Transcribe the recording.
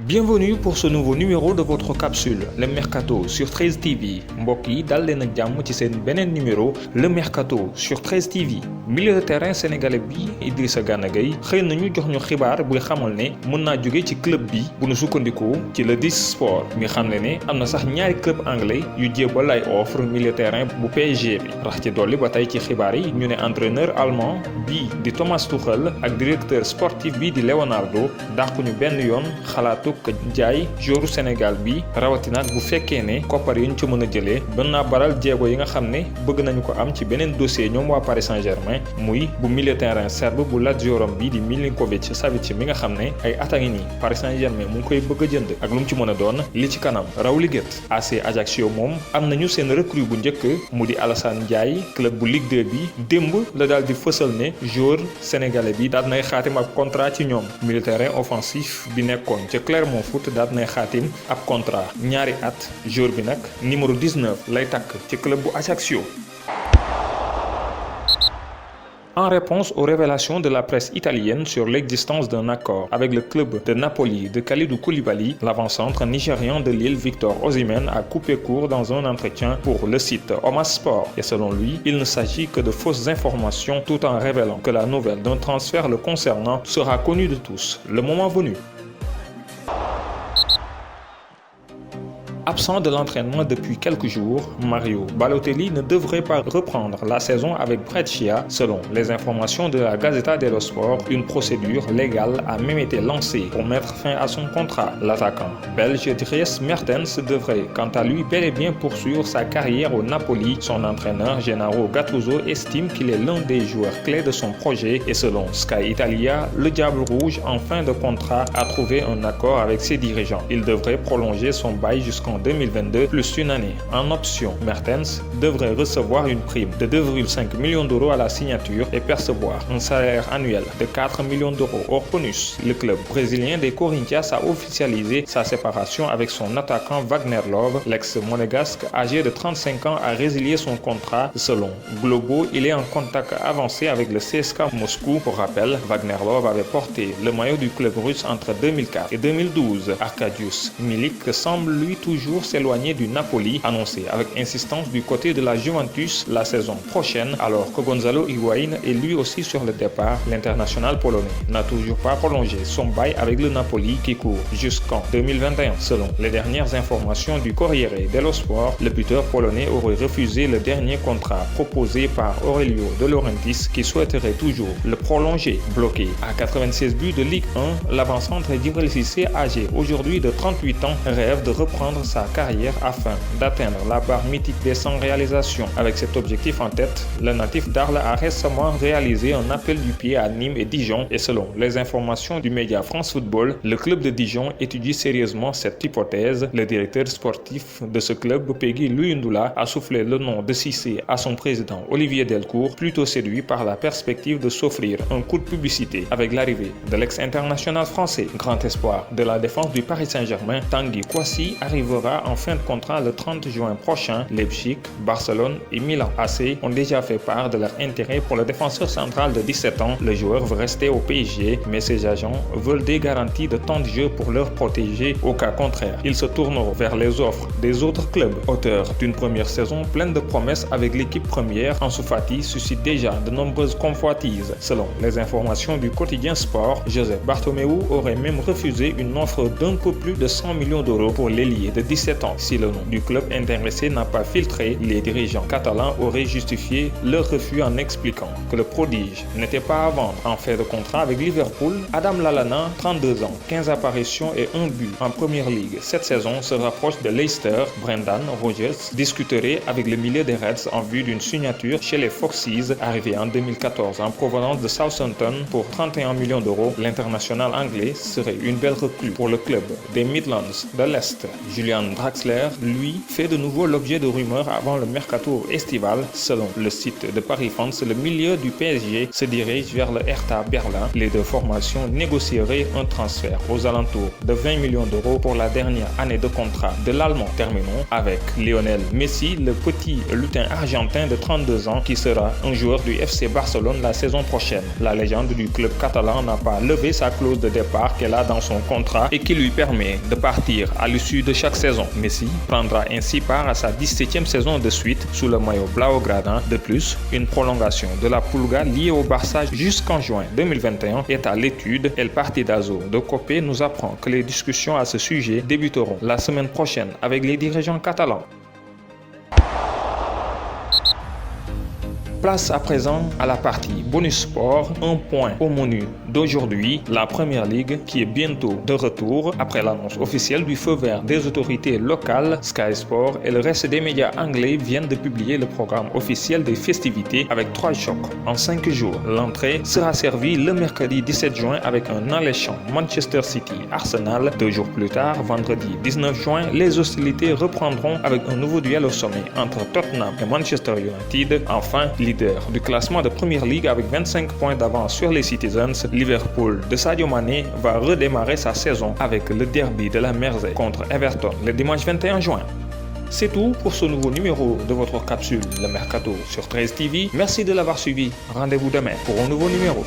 Bienvenue pour ce nouveau numéro de votre capsule Le Mercato sur 13 TV mbokk yi dal leen ak jàmm ci seen beneen numéro Le Mercato sur 13 TV milieu de terrain sénégalais bi Idrissa Gana Gueye xëy nañu jox ñu xibaar buy xamal ne mën naa jóge ci club bi bu nu sukkandikoo ci le 10 Sport mi xam ne am na sax ñaari club anglais yu jébbal ay offre milieu de terrain bu PSG bi rax ci dolli ba tey ci xibaar yi ñu ne entraîneur allemand bii di Thomas Tuchel ak directeur sportif bi di Leonardo dàquñu benn yoon xalaatu jaay joueur Sénégal bi rawatina bu fekkee ne koppar yi ñu ci mën a jëlee mën naa baral jéego yi nga xam ne bëgg nañu ko am ci beneen dossier ñoom waa Paris Saint-Germain muy bu milieu terrain serbe bu Lazioram bi di Milinkovic Savic mi nga xam ne ay at a ngi nii Paris Saint-Germain mu ngi koy bëgg a jënd ak lu mu ci mën a doon li ci kanam raw li gët AC Ajaccio moom am nañu seen recrue bu njëkk mu di Alassane Ndiaye club bu Ligue 2 bi démb la daal di fësal ne joueur sénégalais bi daal nay xaatim ak contrat ci ñoom milieu terrain offensif bi nekkoon ca Clermont Foot daal nay xaatim ab contrat ñaari at joueur bi nag numéro 19 lay takk ci club bu Ajaccio. En réponse aux révélations de la presse italienne sur l'existence d'un accord avec le club de Napoli de Kalidou Koulibaly, l'avant-centre nigérian de Lille Victor Osimhen a coupé court dans un entretien pour le site Oma Sport. Et selon lui, il ne s'agit que de fausses informations tout en révélant que la nouvelle d'un transfert le concernant sera connue de tous, le moment venu. Absent de l'entraînement depuis quelques jours, Mario Balotelli ne devrait pas reprendre la saison avec Brescia. Selon les informations de la Gazzetta dello Sport, une procédure légale a même été lancée pour mettre fin à son contrat. L'attaquant belge Dries Mertens devrait quant à lui bel et bien poursuivre sa carrière au Napoli. Son entraîneur Gennaro Gattuso estime qu'il est l'un des joueurs clés de son projet et selon Sky Italia, le Diable Rouge en fin de contrat a trouvé un accord avec ses dirigeants. Il devrait prolonger son bail jusqu'en 2022 plus une année. En option, Mertens devrait recevoir une prime de 2,5 millions d'euros à la signature et percevoir un salaire annuel de 4 millions d'euros hors bonus. Le club brésilien des Corinthians a officialisé sa séparation avec son attaquant Wagner Love. L'ex-monégasque âgé de 35 ans a résilié son contrat. Selon Globo, il est en contact avancé avec le CSKA Moscou. Pour rappel, Wagner Love avait porté le maillot du club russe entre 2004 et 2012. Arkadiusz Milik semble lui toujours s'éloigner du Napoli, annoncé avec insistance du côté de la Juventus la saison prochaine, alors que Gonzalo Higuaín est lui aussi sur le départ. L'international polonais n'a toujours pas prolongé son bail avec le Napoli qui court jusqu'en 2021. Selon les dernières informations du Corriere dello Sport, le buteur polonais aurait refusé le dernier contrat proposé par Aurelio De Laurentiis qui souhaiterait toujours le prolonger. Bloqué à 96 buts de Ligue 1, l'avant-centre Djibril Cissé, âgé aujourd'hui de 38 ans, rêve de reprendre sa carrière afin d'atteindre la barre mythique des 100 réalisations. Avec cet objectif en tête, le natif d'Arles a récemment réalisé un appel du pied à Nîmes et Dijon et selon les informations du média France Football, le club de Dijon étudie sérieusement cette hypothèse. Le directeur sportif de ce club, Peggy Luyundula, a soufflé le nom de Cissé à son président Olivier Delcourt, plutôt séduit par la perspective de s'offrir un coup de publicité avec l'arrivée de l'ex-international français. Grand espoir de la défense du Paris Saint-Germain, Tanguy Kouassi arrivera en fin de contrat le 30 juin prochain. Leipzig, Barcelone et Milan AC ont déjà fait part de leur intérêt pour le défenseur central de 17 ans. Le joueur veut rester au PSG, mais ses agents veulent des garanties de temps de jeu pour leur protéger. Au cas contraire, ils se tourneront vers les offres des autres clubs. Auteur d'une première saison pleine de promesses avec l'équipe première, Ansu Fati suscite déjà de nombreuses convoitises. Selon les informations du quotidien Sport, Josep Bartomeu aurait même refusé une offre d'un peu plus de 100 millions d'euros pour l'ailier de 17 ans. Si le nom du club intéressé n'a pas filtré, les dirigeants catalans auraient justifié leur refus en expliquant que le prodige n'était pas à vendre. En fin de contrat avec Liverpool, Adam Lallana, 32 ans, 15 apparitions et 1 but en Première Ligue cette saison, se rapproche de Leicester. Brendan Rodgers discuterait avec le milieu des Reds en vue d'une signature chez les Foxes, arrivé en 2014 en provenance de Southampton pour 31 millions d'euros. L'international anglais serait une belle recrue pour le club des Midlands de l'Est. Julian Draxler, lui, fait de nouveau l'objet de rumeurs avant le mercato estival. Selon le site de Paris France, le milieu du PSG se dirige vers le Hertha Berlin. Les deux formations négocieraient un transfert aux alentours de 20 millions d'euros pour la dernière année de contrat de l'Allemand. Terminons avec Lionel Messi, le petit lutin argentin de 32 ans qui sera un joueur du FC Barcelone la saison prochaine. La légende du club catalan n'a pas levé sa clause de départ qu'elle a dans son contrat et qui lui permet de partir à l'issue de chaque saison. Messi prendra ainsi part à sa 17e saison de suite sous le maillot blaugrana. De plus, une prolongation de la Pulga liée au Barça jusqu'en juin 2021 est à l'étude. El Partidazo de Copé nous apprend que les discussions à ce sujet débuteront la semaine prochaine avec les dirigeants catalans. Place à présent à la partie bonus sport. Un point au menu d'aujourd'hui, la Première Ligue qui est bientôt de retour après l'annonce officielle du feu vert des autorités locales. Sky Sport et le reste des médias anglais viennent de publier le programme officiel des festivités avec 3 chocs en 5 jours. L'entrée sera servie le mercredi 17 juin avec un alléchant Manchester City-Arsenal. 2 jours plus tard, vendredi 19 juin, les hostilités reprendront avec un nouveau duel au sommet entre Tottenham et Manchester United. Enfin, leader du classement de Premier League avec 25 points d'avance sur les Citizens, Liverpool de Sadio Mané va redémarrer sa saison avec le derby de la Mersey contre Everton le dimanche 21 juin. C'est tout pour ce nouveau numéro de votre capsule Le Mercato sur 13 TV. Merci de l'avoir suivi. Rendez-vous demain pour un nouveau numéro.